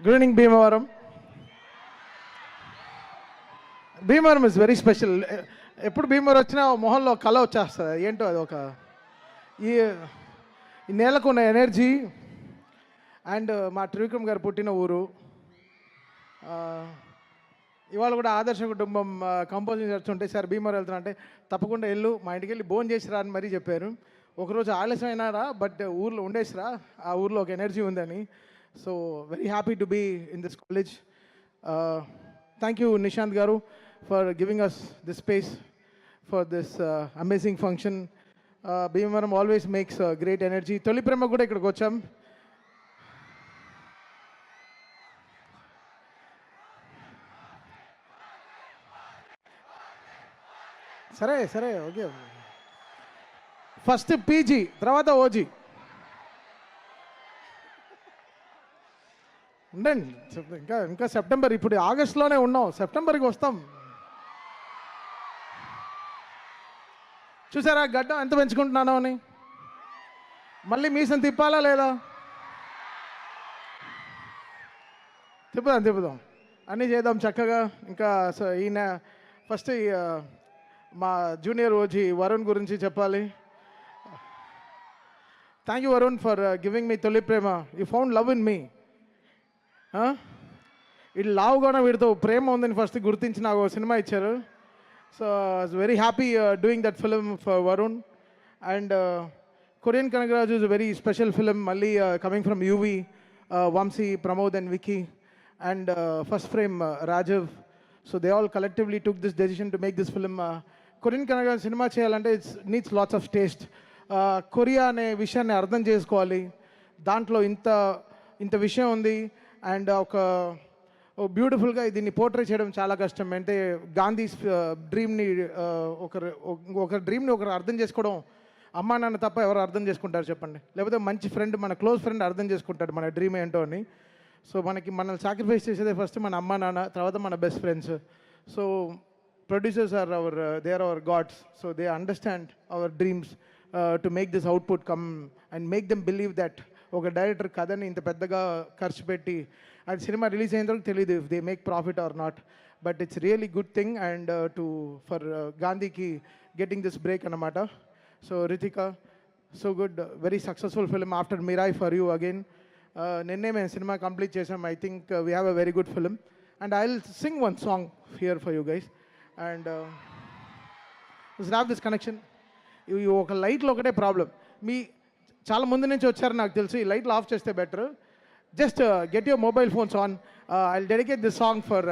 Good evening Bhimavaram. Bhimavaram is very special. ఎప్పుడు భీమవరం వచ్చినా మొహంలో కళ వచ్చేస్తుంది. ఏంటో అది ఒక ఈ ఈ నేలకు ఉన్న ఎనర్జీ అండ్ మా త్రివిక్రమ్ గారు పుట్టిన ఊరు. ఇవాళ కూడా ఆదర్శ కుటుంబం కంపోజింగ్ చేస్తుంటే సార్ భీమవరం వెళ్తున్నా అంటే తప్పకుండా వెళ్ళు, మా ఇంటికి వెళ్ళి భోజనం చేసిరా అని మరీ చెప్పారు. ఒకరోజు ఆలస్యమైనారా బట్ ఊర్లో ఉండేసిరా, ఆ ఊర్లో ఒక ఎనర్జీ ఉందని. So very happy to be in this college. Thank you Nishant garu for giving us this space for this amazing function. Bhimavaram always makes great energy. Tholi Prema కూడా ఇక్కడికి వచ్చాం. సరే సరే ఓకే. ఫస్ట్ పీజీ తర్వాత ఓజీ. ఉండండి ఇంకా ఇంకా సెప్టెంబర్, ఇప్పుడు ఆగస్టులోనే ఉన్నాం, సెప్టెంబర్కి వస్తాం. చూసారా గడ్డం ఎంత పెంచుకుంటున్నానో అని. మళ్ళీ మీసం తిప్పాలా లేదా? తిప్పుదాం అన్నీ చేద్దాం చక్కగా. ఇంకా ఈయన ఫస్ట్ మా జూనియర్ ఓజీ వరుణ్ గురించి చెప్పాలి. Thank you Varun for giving me Tholi Prema. You found love in me. వీళ్ళు లావుగా వీడితో ప్రేమ ఉందని ఫస్ట్ గుర్తించి నాకు సినిమా ఇచ్చారు. So I was very happy doing that film for Varun. And Korean Kanagaraju is very special film. మళ్ళీ coming from UV, Vamsi, Pramod and Vicky and first frame రాజవ్. So they all collectively took this decision to make this film. Korean Kanagaraju cinema చేయాలంటే it's needs lots of taste. Korea అనే విషయాన్ని అర్థం చేసుకోవాలి. దాంట్లో ఇంత విషయం ఉంది. అండ్ ఒక బ్యూటిఫుల్గా దీన్ని పోర్ట్రే చేయడం చాలా కష్టం. అంటే గాంధీ డ్రీమ్ని ఒక డ్రీమ్ని ఒకరు అర్థం చేసుకోవడం అమ్మా నాన్న తప్ప ఎవరు అర్థం చేసుకుంటారు చెప్పండి? లేకపోతే మంచి ఫ్రెండ్, మన క్లోజ్ ఫ్రెండ్ అర్థం చేసుకుంటాడు మన డ్రీమ్ ఏంటో అని. సో మనల్ని సాక్రిఫైస్ చేసేదే ఫస్ట్ మన అమ్మా నాన్న, తర్వాత మన best friends. So producers are they are our gods. So they understand our dreams to make this output come and make them believe that ఒక డైరెక్టర్ కథని ఇంత పెద్దగా ఖర్చు పెట్టి అది సినిమా రిలీజ్ అయిన తర్వాత తెలియదు if they make profit or not. But it's really good thing and for గాంధీకి గెటింగ్ దిస్ బ్రేక్ అన్నమాట. So Ritika, so good, very successful film after Mirai for you again. నిన్నే మేము సినిమా కంప్లీట్ చేసాం. I think we have a very good film and I will sing one song here for you guys. And have this connection. ఇవి ఒక లైట్లో ఒకటే problem. మీ చాలా ముందు నుంచి వచ్చారు నాకు తెలుసు. ఈ లైట్లు ఆఫ్ చేస్తే better. Just get your mobile phones on. I will dedicate this song for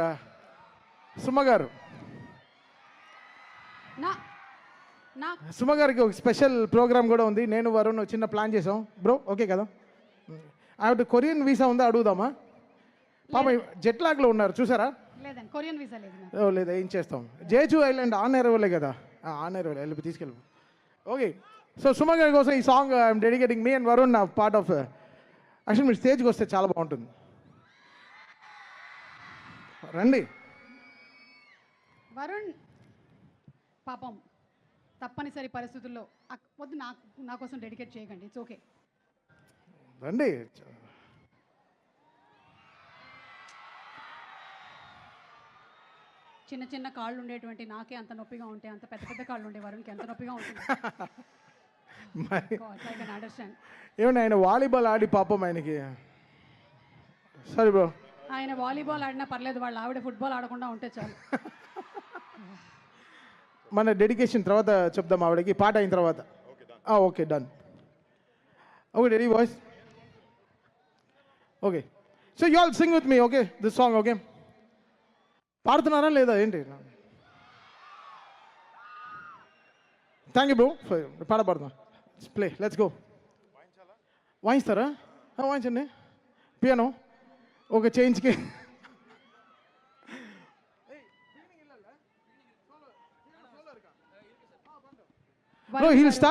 Suma గారు. సుమ గారికి ఒక స్పెషల్ ప్రోగ్రామ్ కూడా ఉంది. నేను వరుణ్ చిన్న ప్లాన్ చేసాం బ్రో. ఓకే కదా? ఆవిడ కొరియన్ వీసా ఉందా అడుగుదామా? పాప జెట్ లాగ్లో ఉన్నారు చూసారా? కొరియన్ వీసా లేదు. లేదా ఏం చేస్తాం? జేజు ఐలాండ్ ఆన్ ఎయిర్వేలే కదా, ఆన్ ఎయిర్వేలే వెళ్ళి తీసుకెళ్ళి. ఓకే, సో సుమ గారి కోసం ఈ song I'm dedicating. Me and Varun నా పార్ట్ ఆఫ్. యాక్చువల్లీ మీరు స్టేజ్కి వస్తే చాలా బాగుంటుంది. రండి. వరుణ్ పాపం తప్పనిసరి పరిస్థితుల్లో వద్దు, నా కోసం డెడికేట్ చేయకండి. It's okay. రండి. చిన్న చిన్న కాళ్ళు ఉండేటువంటి నాకే అంత నొప్పిగా ఉంటే అంత పెద్ద పెద్ద కాళ్ళు ఉండే వరుణ్కి ఎంత నొప్పిగా ఉంటుంది. ఏమండి ఆయన వాలీబాల్ ఆడి పాపం ఆయనకి. సరే బ్రో, ఆయన వాలీబాల్ ఆడినా పర్లేదు, వాళ్ళ ఆవిడ ఫుట్బాల్ ఆడకుండా ఉంటే చాలు. మన డెడికేషన్ తర్వాత చెప్దాం ఆవిడకి, పాట అయిన తర్వాత. Okay done. ఓకే రెడీ వాయిస్. Okay, so you all sing with me. Okay this song. Okay, పాడుతున్నారా లేదా ఏంటి? Thank you bro. పాడుతున్నా. Play, let's go. వాయిస్తారా? వాయించండి. పియానో ఒక చేంజ్కి. Bro heal start.